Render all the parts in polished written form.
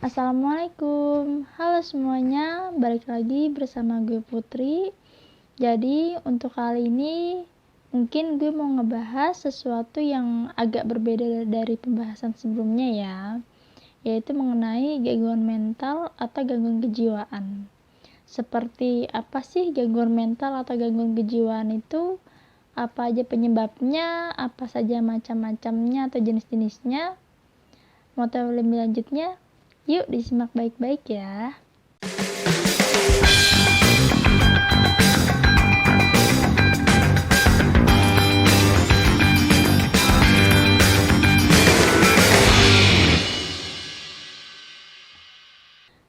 Assalamualaikum, halo semuanya, balik lagi bersama gue Putri. Jadi untuk kali ini mungkin gue mau ngebahas sesuatu yang agak berbeda dari pembahasan sebelumnya ya, yaitu mengenai gangguan mental atau gangguan kejiwaan. Seperti apa sih gangguan mental atau gangguan kejiwaan itu? Apa aja penyebabnya, apa saja macam-macamnya atau jenis-jenisnya? Mau tahu lebih lanjutnya? Yuk disimak baik-baik ya.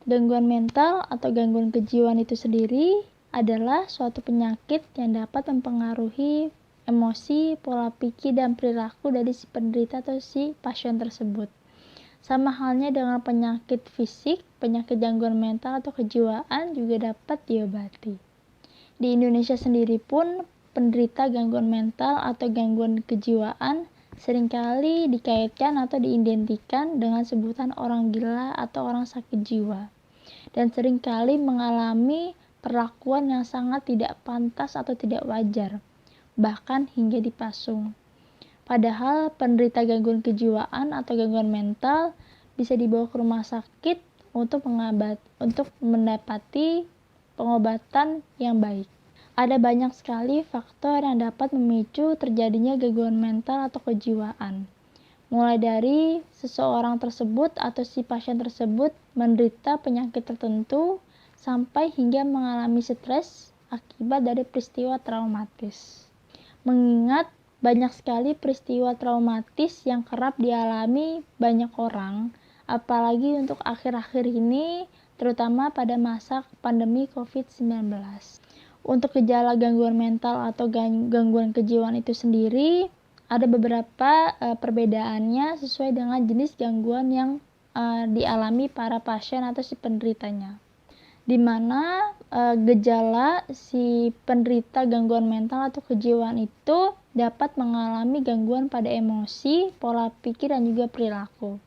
Gangguan mental atau gangguan kejiwaan itu sendiri adalah suatu penyakit yang dapat mempengaruhi emosi, pola pikir, dan perilaku dari si penderita atau si pasien tersebut. Sama halnya dengan penyakit fisik, penyakit gangguan mental atau kejiwaan juga dapat diobati. Di Indonesia sendiri pun, penderita gangguan mental atau gangguan kejiwaan seringkali dikaitkan atau diidentikan dengan sebutan orang gila atau orang sakit jiwa, dan seringkali mengalami perlakuan yang sangat tidak pantas atau tidak wajar, bahkan hingga dipasung. Padahal penderita gangguan kejiwaan atau gangguan mental bisa dibawa ke rumah sakit untuk mendapati pengobatan yang baik. Ada banyak sekali faktor yang dapat memicu terjadinya gangguan mental atau kejiwaan. Mulai dari seseorang tersebut atau si pasien tersebut menderita penyakit tertentu sampai hingga mengalami stres akibat dari peristiwa traumatis. Mengingat banyak sekali peristiwa traumatis yang kerap dialami banyak orang, apalagi untuk akhir-akhir ini, terutama pada masa pandemi COVID-19. Untuk gejala gangguan mental atau gangguan kejiwaan itu sendiri, ada beberapa perbedaannya sesuai dengan jenis gangguan yang dialami para pasien atau si penderitanya. Di mana gejala si penderita gangguan mental atau kejiwaan itu dapat mengalami gangguan pada emosi, pola pikir, dan juga perilaku.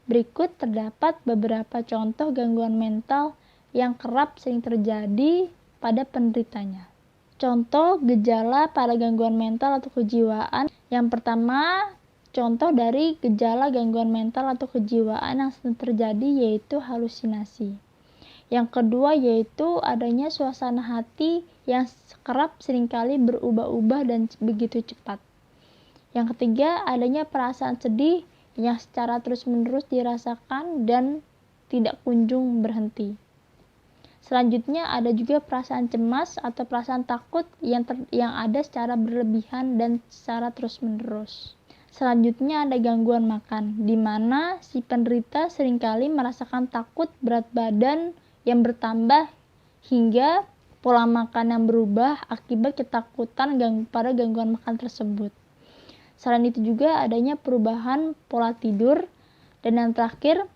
Berikut terdapat beberapa contoh gangguan mental yang kerap sering terjadi pada penderitanya. Contoh gejala pada gangguan mental atau kejiwaan. Yang pertama, contoh dari gejala gangguan mental atau kejiwaan yang sering terjadi yaitu halusinasi. Yang kedua yaitu adanya suasana hati yang kerap seringkali berubah-ubah dan begitu cepat. Yang ketiga adanya perasaan sedih yang secara terus-menerus dirasakan dan tidak kunjung berhenti. Selanjutnya ada juga perasaan cemas atau perasaan takut yang ada secara berlebihan dan secara terus-menerus. Selanjutnya ada gangguan makan, di mana si penderita seringkali merasakan takut, berat badan yang bertambah hingga pola makan yang berubah akibat ketakutan pada gangguan makan tersebut. Selain itu juga adanya perubahan pola tidur, dan yang terakhir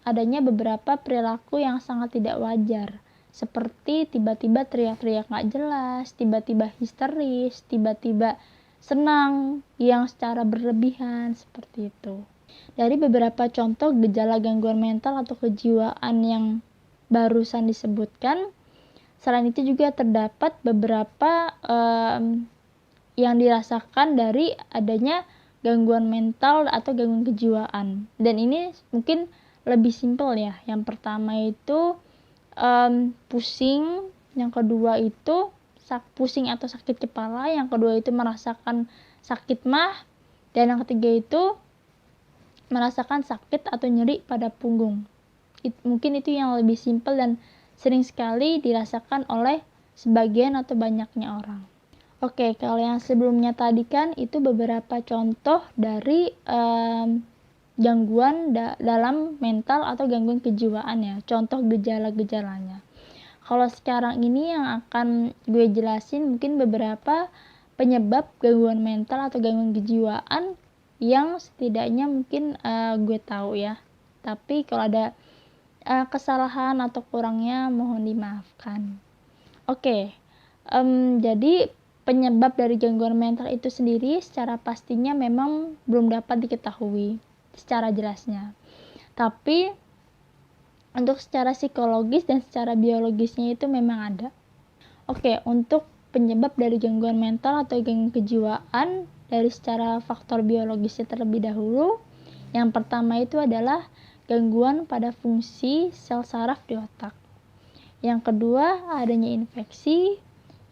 adanya beberapa perilaku yang sangat tidak wajar, seperti tiba-tiba teriak-teriak gak jelas, tiba-tiba histeris, tiba-tiba senang yang secara berlebihan, seperti itu. Dari beberapa contoh gejala gangguan mental atau kejiwaan yang barusan disebutkan, selain itu juga terdapat beberapa yang dirasakan dari adanya gangguan mental atau gangguan kejiwaan. Dan ini mungkin lebih simpel ya. Yang pertama itu pusing, yang kedua itu pusing atau sakit kepala, yang kedua itu merasakan sakit mah, dan yang ketiga itu merasakan sakit atau nyeri pada punggung. Mungkin itu yang lebih simpel dan sering sekali dirasakan oleh sebagian atau banyaknya orang. Oke, kalau yang sebelumnya tadi kan itu beberapa contoh dari gangguan dalam mental atau gangguan kejiwaan ya, contoh gejala-gejalanya. Kalau sekarang ini yang akan gue jelasin mungkin beberapa penyebab gangguan mental atau gangguan kejiwaan yang setidaknya mungkin gue tahu ya. Tapi kalau ada kesalahan atau kurangnya mohon dimaafkan. Oke, jadi penyebab dari gangguan mental itu sendiri secara pastinya memang belum dapat diketahui secara jelasnya. Tapi Untuk secara psikologis dan secara biologisnya itu memang ada. Oke, untuk penyebab dari gangguan mental atau gangguan kejiwaan dari secara faktor biologisnya terlebih dahulu. Yang pertama itu adalah gangguan pada fungsi sel saraf di otak. Yang kedua, adanya infeksi.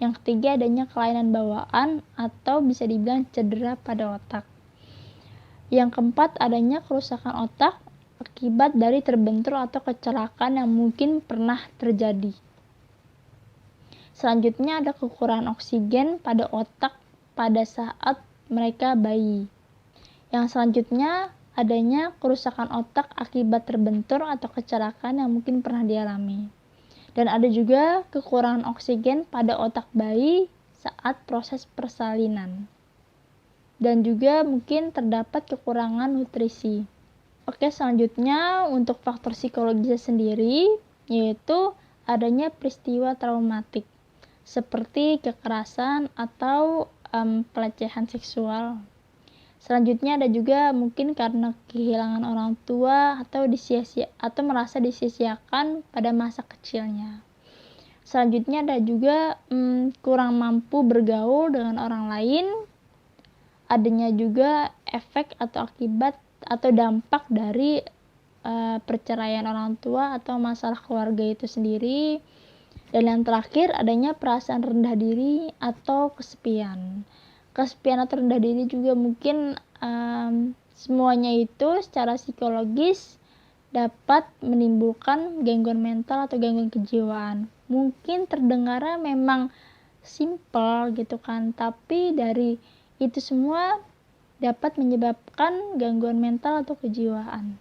Yang ketiga, adanya kelainan bawaan atau bisa dibilang cedera pada otak. Yang keempat, adanya kerusakan otak akibat dari terbentur atau kecelakaan yang mungkin pernah terjadi. Selanjutnya, ada kekurangan oksigen pada otak pada saat mereka bayi. Yang selanjutnya, adanya kerusakan otak akibat terbentur atau kecelakaan yang mungkin pernah dialami. Dan ada juga kekurangan oksigen pada otak bayi saat proses persalinan. Dan juga mungkin terdapat kekurangan nutrisi. Oke, selanjutnya untuk faktor psikologisnya sendiri, yaitu adanya peristiwa traumatik seperti kekerasan atau pelecehan seksual. Selanjutnya ada juga mungkin karena kehilangan orang tua atau merasa disia-siakan pada masa kecilnya. Selanjutnya ada juga kurang mampu bergaul dengan orang lain. Adanya juga efek atau akibat atau dampak dari perceraian orang tua atau masalah keluarga itu sendiri. Dan yang terakhir adanya perasaan rendah diri atau kesepian. Kesepian atau rendah diri juga mungkin semuanya itu secara psikologis dapat menimbulkan gangguan mental atau gangguan kejiwaan. Mungkin terdengarnya memang simple gitu kan, tapi dari itu semua dapat menyebabkan gangguan mental atau kejiwaan.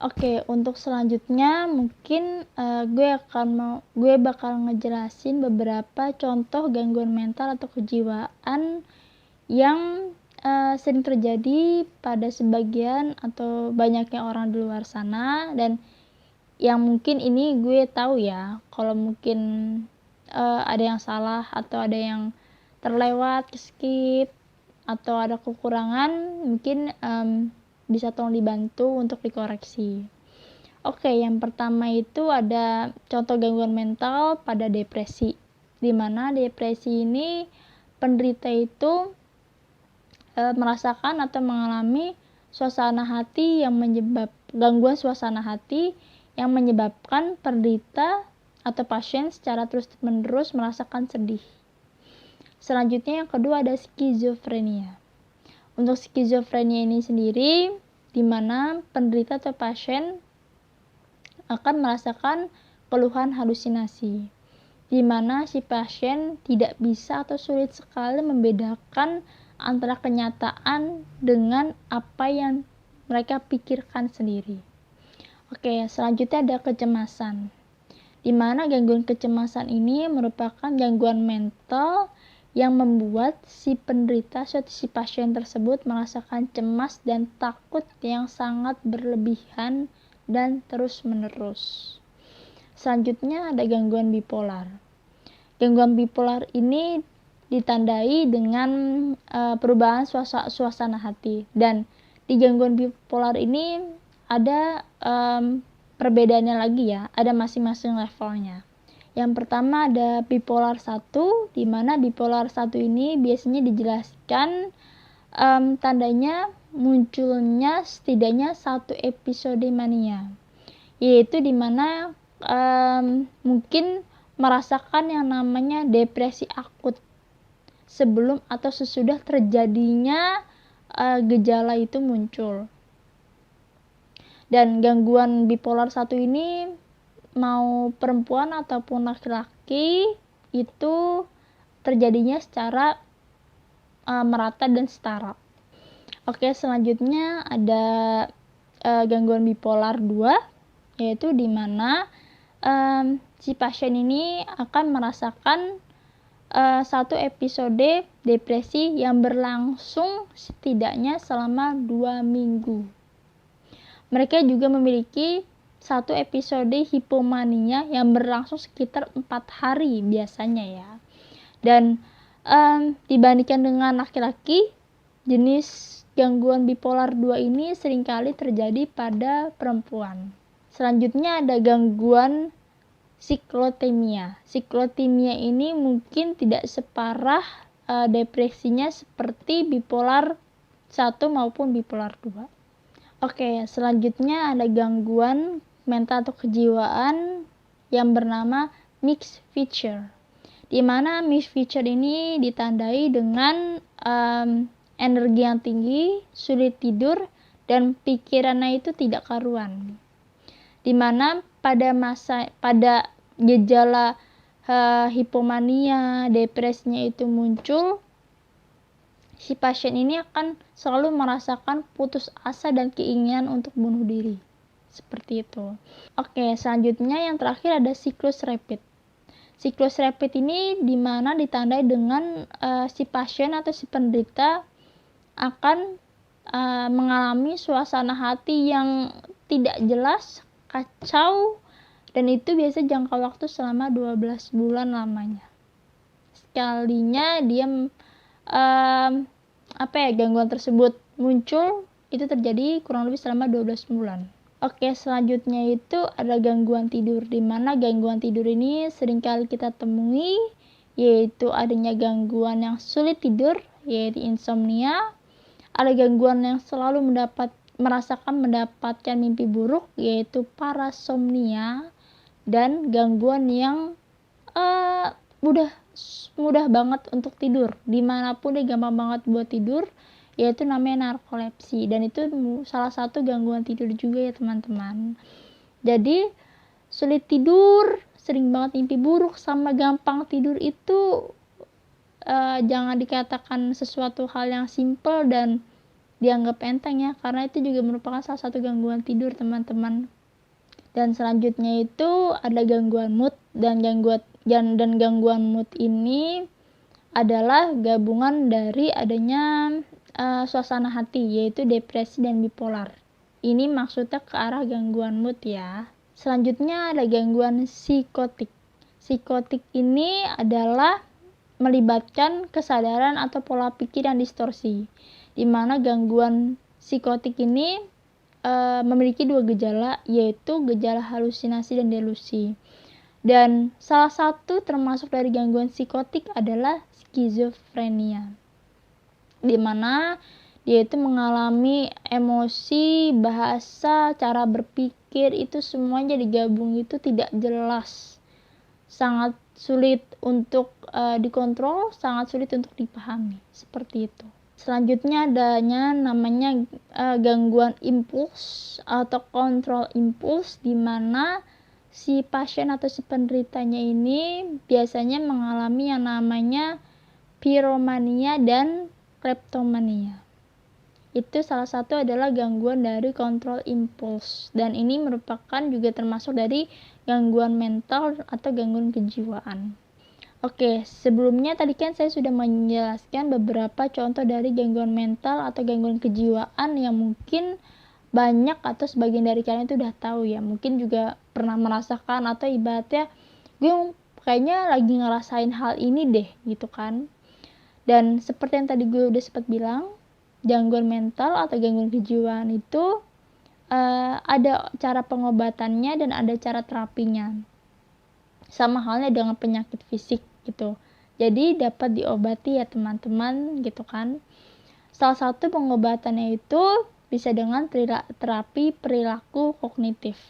Oke, untuk selanjutnya mungkin gue bakal ngejelasin beberapa contoh gangguan mental atau kejiwaan yang sering terjadi pada sebagian atau banyaknya orang di luar sana, dan yang mungkin ini gue tahu ya, kalau mungkin ada yang salah atau ada yang terlewat, skip, atau ada kekurangan, mungkin bisa tolong dibantu untuk dikoreksi. Oke, yang pertama itu ada contoh gangguan mental pada depresi, di mana depresi ini penderita itu merasakan atau mengalami gangguan suasana hati yang menyebabkan penderita atau pasien secara terus-menerus merasakan sedih. Selanjutnya yang kedua ada skizofrenia. Untuk skizofrenia ini sendiri, di mana penderita atau pasien akan merasakan keluhan halusinasi, di mana si pasien tidak bisa atau sulit sekali membedakan antara kenyataan dengan apa yang mereka pikirkan sendiri. Oke, selanjutnya ada kecemasan, di mana gangguan kecemasan ini merupakan gangguan mental yang membuat si penderita atau si pasien tersebut merasakan cemas dan takut yang sangat berlebihan dan terus-menerus. Selanjutnya ada gangguan bipolar. Gangguan bipolar ini ditandai dengan perubahan suasana hati, dan di gangguan bipolar ini ada perbedaannya lagi ya, ada masing-masing levelnya. Yang pertama ada bipolar 1, di mana bipolar 1 ini biasanya dijelaskan tandanya munculnya setidaknya satu episode mania, yaitu di mana mungkin merasakan yang namanya depresi akut sebelum atau sesudah terjadinya gejala itu muncul. Dan gangguan bipolar 1 ini mau perempuan ataupun laki-laki itu terjadinya secara merata dan setara. Oke, selanjutnya ada gangguan bipolar 2, yaitu di mana si pasien ini akan merasakan satu episode depresi yang berlangsung setidaknya selama 2 minggu. Mereka juga memiliki satu episode hipomania yang berlangsung sekitar 4 hari biasanya ya. Dan dibandingkan dengan laki-laki, jenis gangguan bipolar 2 ini seringkali terjadi pada perempuan. Selanjutnya ada gangguan siklotimia. Siklotimia ini mungkin tidak separah depresinya seperti bipolar 1 maupun bipolar 2. Oke, selanjutnya ada gangguan mental atau kejiwaan yang bernama mixed feature. Di mana mixed feature ini ditandai dengan energi yang tinggi, sulit tidur, dan pikirannya itu tidak karuan. Dimana pada gejala hipomania, depresinya itu muncul, si pasien ini akan selalu merasakan putus asa dan keinginan untuk bunuh diri. Seperti itu. Oke, selanjutnya yang terakhir ada siklus rapid. Siklus rapid ini dimana ditandai dengan si pasien atau si penderita akan mengalami suasana hati yang tidak jelas, kacau, dan itu biasa jangka waktu selama 12 bulan lamanya. Sekalinya dia gangguan tersebut muncul, itu terjadi kurang lebih selama 12 bulan. Oke, selanjutnya itu ada gangguan tidur, di mana gangguan tidur ini seringkali kita temui, yaitu adanya gangguan yang sulit tidur, yaitu insomnia. Ada gangguan yang selalu mendapatkan mimpi buruk, yaitu parasomnia, dan gangguan yang mudah banget untuk tidur, dimanapun dia gampang banget buat tidur, yaitu namanya narkolepsi, dan itu salah satu gangguan tidur juga ya teman-teman. Jadi sulit tidur, sering banget mimpi buruk, sama gampang tidur itu jangan dikatakan sesuatu hal yang simple dan dianggap enteng ya, karena itu juga merupakan salah satu gangguan tidur teman-teman. Dan selanjutnya itu ada gangguan mood, dan gangguan mood ini adalah gabungan dari adanya suasana hati, yaitu depresi dan bipolar. Ini maksudnya ke arah gangguan mood ya. Selanjutnya ada gangguan psikotik. Psikotik ini adalah melibatkan kesadaran atau pola pikir yang distorsi, di mana gangguan psikotik ini memiliki 2 gejala, yaitu gejala halusinasi dan delusi. Dan salah satu termasuk dari gangguan psikotik adalah skizofrenia, di mana dia itu mengalami emosi, bahasa, cara berpikir itu semuanya digabung, itu tidak jelas, sangat sulit untuk dikontrol, sangat sulit untuk dipahami, seperti itu. Selanjutnya adanya namanya gangguan impuls atau kontrol impuls, di mana si pasien atau si penderitanya ini biasanya mengalami yang namanya piromania dan kleptomania. Itu salah satu adalah gangguan dari kontrol impuls, dan ini merupakan juga termasuk dari gangguan mental atau gangguan kejiwaan. Oke, sebelumnya tadi kan saya sudah menjelaskan beberapa contoh dari gangguan mental atau gangguan kejiwaan yang mungkin banyak atau sebagian dari kalian itu udah tahu ya, mungkin juga pernah merasakan atau ibaratnya gue kayaknya lagi ngerasain hal ini deh gitu kan. Dan seperti yang tadi gue udah sempat bilang, gangguan mental atau gangguan kejiwaan itu ada cara pengobatannya dan ada cara terapinya, sama halnya dengan penyakit fisik gitu. Jadi dapat diobati ya teman-teman gitu kan. Salah satu pengobatannya itu bisa dengan terapi perilaku kognitif,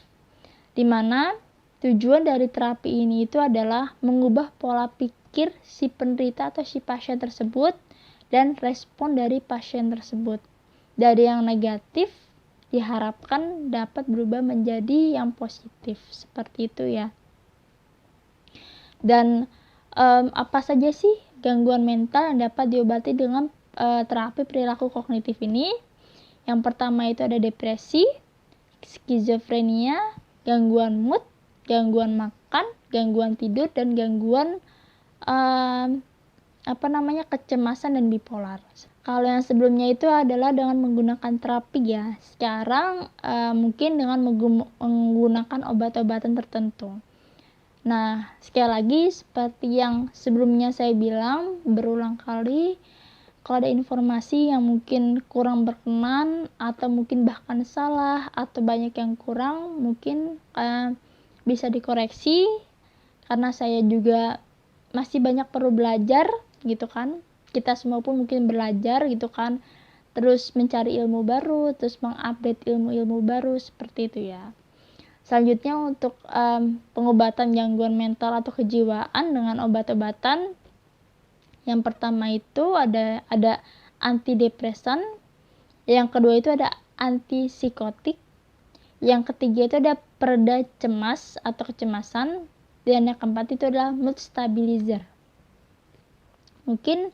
dimana tujuan dari terapi ini itu adalah mengubah pola pikir si penderita atau si pasien tersebut dan respon dari pasien tersebut. Dari yang negatif diharapkan dapat berubah menjadi yang positif, seperti itu ya. Dan apa saja sih gangguan mental yang dapat diobati dengan terapi perilaku kognitif ini? Yang pertama itu ada depresi, skizofrenia, gangguan mood, gangguan makan, gangguan tidur, dan gangguan kecemasan dan bipolar. Kalau yang sebelumnya itu adalah dengan menggunakan terapi ya. Sekarang mungkin dengan menggunakan obat-obatan tertentu. Nah, sekali lagi seperti yang sebelumnya saya bilang berulang kali, kalau ada informasi yang mungkin kurang berkenan atau mungkin bahkan salah atau banyak yang kurang, mungkin bisa dikoreksi karena saya juga masih banyak perlu belajar gitu kan. Kita semua pun mungkin belajar gitu kan, terus mencari ilmu baru, terus mengupdate ilmu-ilmu baru seperti itu ya. Selanjutnya untuk pengobatan gangguan mental atau kejiwaan dengan obat-obatan, yang pertama itu ada antidepresan, yang kedua itu ada antipsikotik, yang ketiga itu ada pereda cemas atau kecemasan, dan yang keempat itu adalah mood stabilizer. Mungkin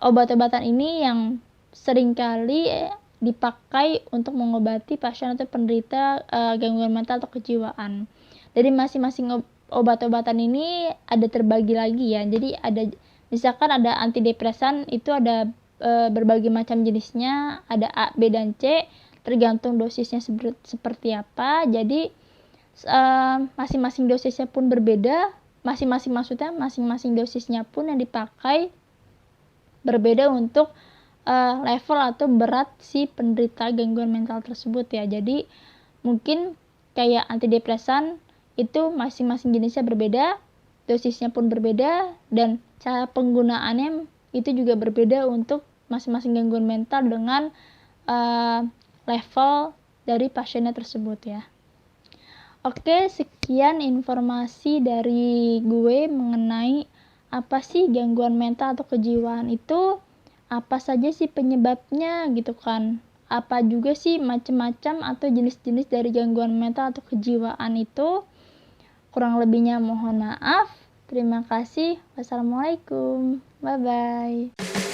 obat-obatan ini yang seringkali dipakai untuk mengobati pasien atau penderita gangguan mental atau kejiwaan. Dari masing-masing obat-obatan ini ada terbagi lagi ya. Jadi ada misalkan ada antidepresan itu ada berbagai macam jenisnya, ada A, B, dan C, tergantung dosisnya seperti apa. Jadi masing-masing dosisnya pun berbeda, masing-masing dosisnya pun yang dipakai berbeda untuk level atau berat si penderita gangguan mental tersebut ya. Jadi mungkin kayak antidepresan itu masing-masing jenisnya berbeda, dosisnya pun berbeda, dan cara penggunaannya itu juga berbeda untuk masing-masing gangguan mental dengan level dari pasiennya tersebut ya. Oke, sekian informasi dari gue mengenai apa sih gangguan mental atau kejiwaan itu, apa saja sih penyebabnya gitu kan, apa juga sih macam-macam atau jenis-jenis dari gangguan mental atau kejiwaan itu. Kurang lebihnya mohon maaf. Terima kasih. Wassalamualaikum. Bye-bye.